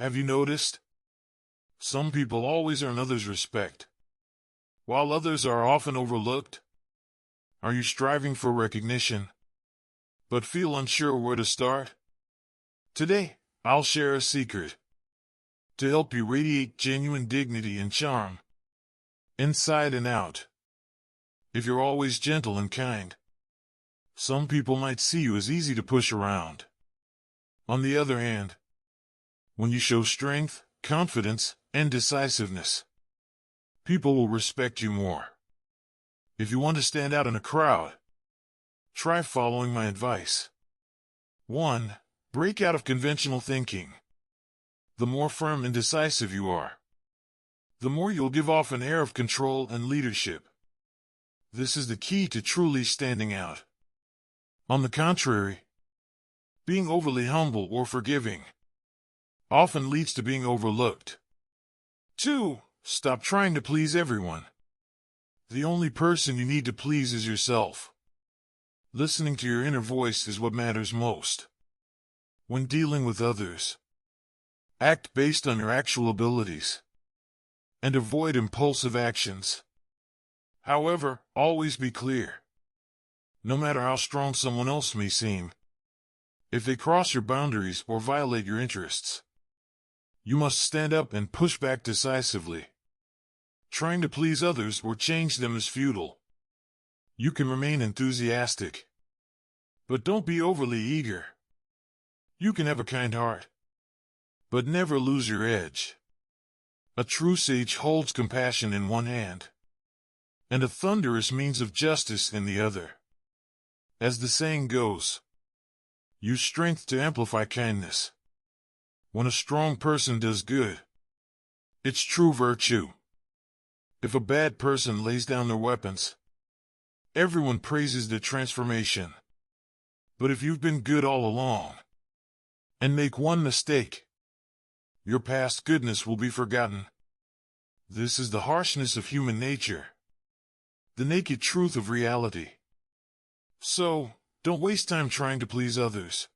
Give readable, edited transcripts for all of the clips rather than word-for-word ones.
Have you noticed? Some people always earn others' respect, while others are often overlooked. Are you striving for recognition, but feel unsure where to start? Today, I'll share a secret to help you radiate genuine dignity and charm, inside and out. If you're always gentle and kind, some people might see you as easy to push around. On the other hand, when you show strength, confidence, and decisiveness, people will respect you more. If you want to stand out in a crowd, try following my advice. 1. Break out of conventional thinking. The more firm and decisive you are, the more you'll give off an air of control and leadership. This is the key to truly standing out. On the contrary, being overly humble or forgiving often leads to being overlooked. 2. Stop trying to please everyone. The only person you need to please is yourself. Listening to your inner voice is what matters most. When dealing with others, act based on your actual abilities, and avoid impulsive actions. However, always be clear. No matter how strong someone else may seem, if they cross your boundaries or violate your interests, you must stand up and push back decisively. Trying to please others or change them is futile. You can remain enthusiastic, but don't be overly eager. You can have a kind heart, but never lose your edge. A true sage holds compassion in one hand, and a thunderous means of justice in the other. As the saying goes, use strength to amplify kindness. When a strong person does good, it's true virtue. If a bad person lays down their weapons, everyone praises their transformation. But if you've been good all along, and make one mistake, your past goodness will be forgotten. This is the harshness of human nature, the naked truth of reality. So, don't waste time trying to please others.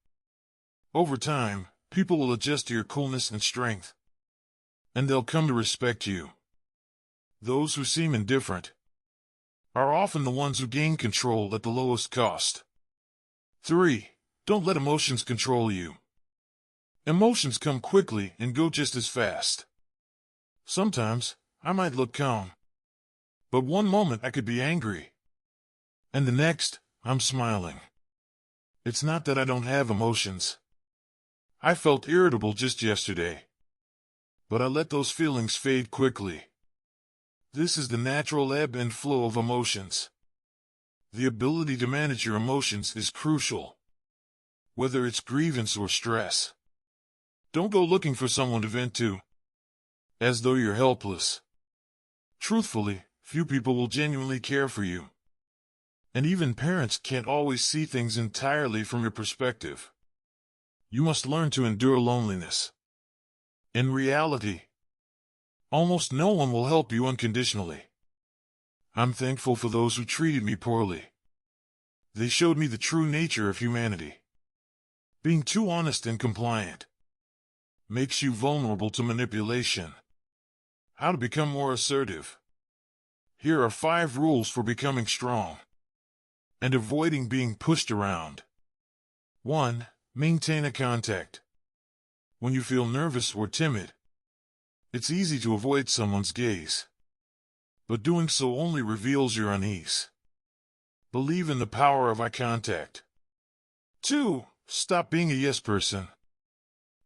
Over time, people will adjust to your coolness and strength, and they'll come to respect you. Those who seem indifferent are often the ones who gain control at the lowest cost. 3. Don't let emotions control you. Emotions come quickly and go just as fast. Sometimes, I might look calm, but one moment I could be angry, and the next, I'm smiling. It's not that I don't have emotions. I felt irritable just yesterday, but I let those feelings fade quickly. This is the natural ebb and flow of emotions. The ability to manage your emotions is crucial, whether it's grievance or stress. Don't go looking for someone to vent to, as though you're helpless. Truthfully, few people will genuinely care for you. And even parents can't always see things entirely from your perspective. You must learn to endure loneliness. In reality, almost no one will help you unconditionally. I'm thankful for those who treated me poorly. They showed me the true nature of humanity. Being too honest and compliant makes you vulnerable to manipulation. How to become more assertive. Here are 5 rules for becoming strong and avoiding being pushed around. 1. Maintain a contact. When you feel nervous or timid, it's easy to avoid someone's gaze, but doing so only reveals your unease. Believe in the power of eye contact. 2. Stop being a yes person.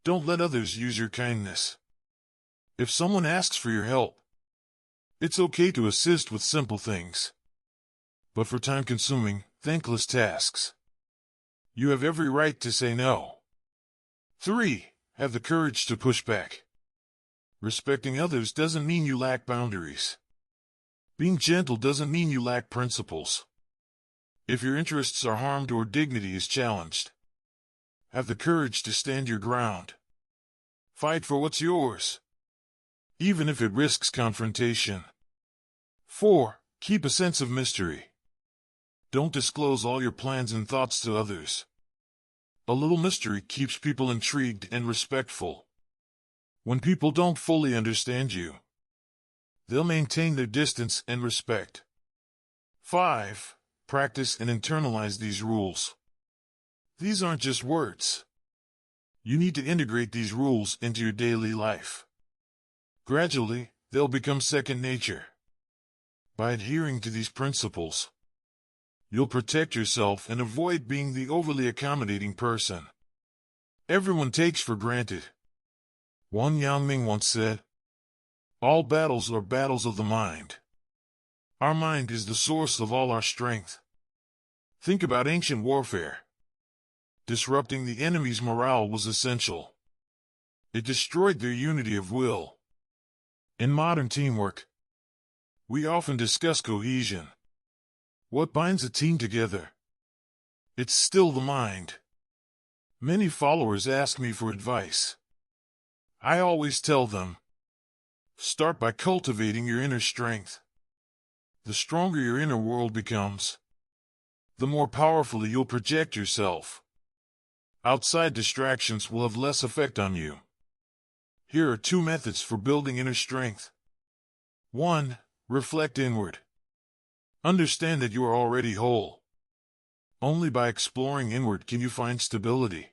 Don't let others use your kindness. If someone asks for your help, it's okay to assist with simple things. But for time-consuming, thankless tasks, you have every right to say no. 3. Have the courage to push back. Respecting others doesn't mean you lack boundaries. Being gentle doesn't mean you lack principles. If your interests are harmed or dignity is challenged, have the courage to stand your ground. Fight for what's yours, even if it risks confrontation. 4. Keep a sense of mystery. Don't disclose all your plans and thoughts to others. A little mystery keeps people intrigued and respectful. When people don't fully understand you, they'll maintain their distance and respect. 5. Practice and internalize these rules. These aren't just words. You need to integrate these rules into your daily life. Gradually, they'll become second nature. By adhering to these principles, you'll protect yourself and avoid being the overly accommodating person everyone takes for granted. Wang Yangming once said, "All battles are battles of the mind." Our mind is the source of all our strength. Think about ancient warfare. Disrupting the enemy's morale was essential. It destroyed their unity of will. In modern teamwork, we often discuss cohesion. What binds a team together? It's still the mind. Many followers ask me for advice. I always tell them, start by cultivating your inner strength. The stronger your inner world becomes, the more powerfully you'll project yourself. Outside distractions will have less effect on you. Here are 2 methods for building inner strength. 1. Reflect inward. Understand that you are already whole. Only by exploring inward can you find stability.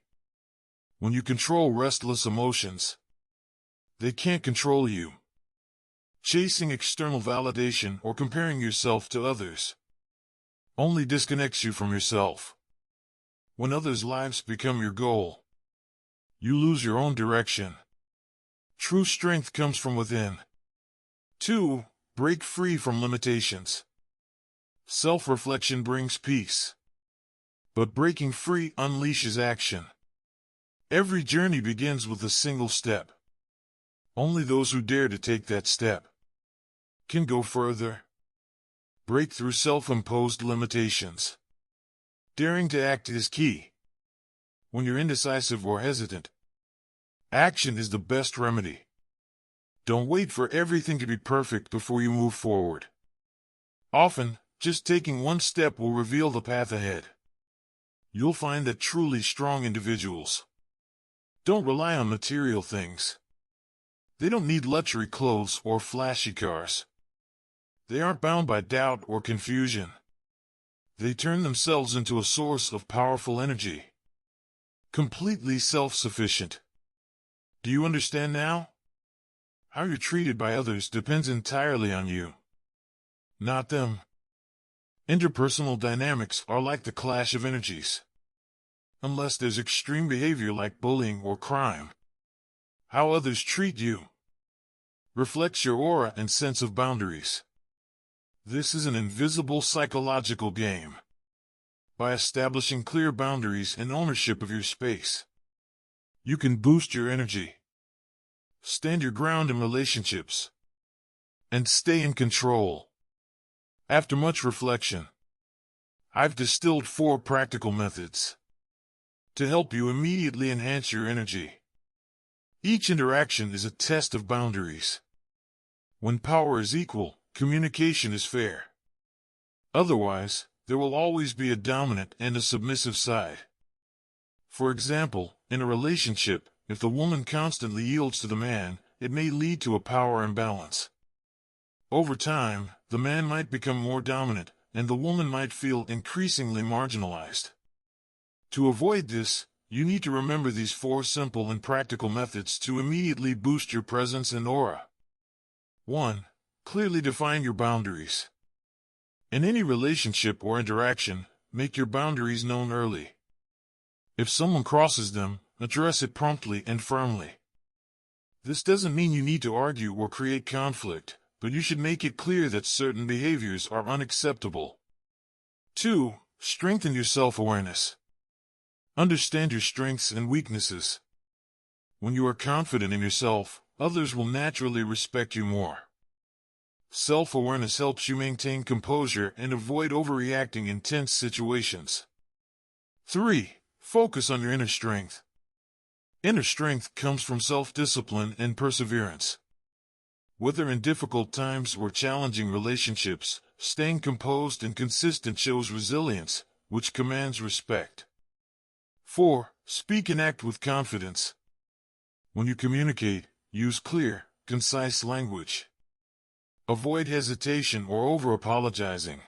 When you control restless emotions, they can't control you. Chasing external validation or comparing yourself to others only disconnects you from yourself. When others' lives become your goal, you lose your own direction. True strength comes from within. 2. Break free from limitations. Self-reflection brings peace, but breaking free unleashes action. Every journey begins with a single step. Only those who dare to take that step can go further. Break through self-imposed limitations. Daring to act is key. When you're indecisive or hesitant, action is the best remedy. Don't wait for everything to be perfect before you move forward. Often, just taking one step will reveal the path ahead. You'll find that truly strong individuals don't rely on material things. They don't need luxury clothes or flashy cars. They aren't bound by doubt or confusion. They turn themselves into a source of powerful energy. Completely self-sufficient. Do you understand now? How you're treated by others depends entirely on you, not them. Interpersonal dynamics are like the clash of energies. Unless there's extreme behavior like bullying or crime, how others treat you reflects your aura and sense of boundaries. This is an invisible psychological game. By establishing clear boundaries and ownership of your space, you can boost your energy, stand your ground in relationships, and stay in control. After much reflection, I've distilled 4 practical methods to help you immediately enhance your energy. Each interaction is a test of boundaries. When power is equal, communication is fair. Otherwise, there will always be a dominant and a submissive side. For example, in a relationship, if the woman constantly yields to the man, it may lead to a power imbalance. Over time, the man might become more dominant, and the woman might feel increasingly marginalized. To avoid this, you need to remember these 4 simple and practical methods to immediately boost your presence and aura. 1. Clearly define your boundaries. In any relationship or interaction, make your boundaries known early. If someone crosses them, address it promptly and firmly. This doesn't mean you need to argue or create conflict, but you should make it clear that certain behaviors are unacceptable. 2. Strengthen your self-awareness. Understand your strengths and weaknesses. When you are confident in yourself, others will naturally respect you more. Self-awareness helps you maintain composure and avoid overreacting in tense situations. 3. Focus on your inner strength. Inner strength comes from self-discipline and perseverance. Whether in difficult times or challenging relationships, staying composed and consistent shows resilience, which commands respect. 4. Speak and act with confidence. When you communicate, Use clear, concise language. Avoid hesitation or over-apologizing.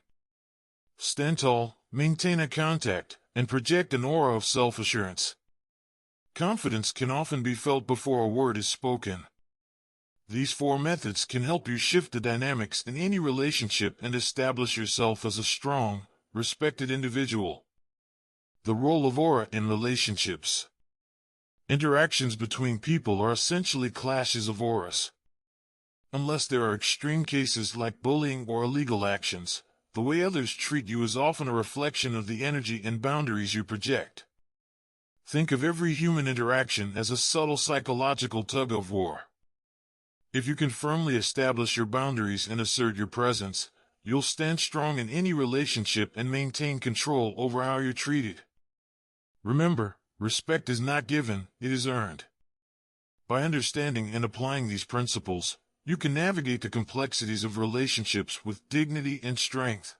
Stand tall, maintain eye contact, and project an aura of self-assurance. Confidence can often be felt before a word is spoken. These 4 methods can help you shift the dynamics in any relationship and establish yourself as a strong, respected individual. The role of aura in relationships. Interactions between people are essentially clashes of auras. Unless there are extreme cases like bullying or illegal actions, the way others treat you is often a reflection of the energy and boundaries you project. Think of every human interaction as a subtle psychological tug-of-war. If you can firmly establish your boundaries and assert your presence, you'll stand strong in any relationship and maintain control over how you're treated. Remember, respect is not given, it is earned. By understanding and applying these principles, you can navigate the complexities of relationships with dignity and strength.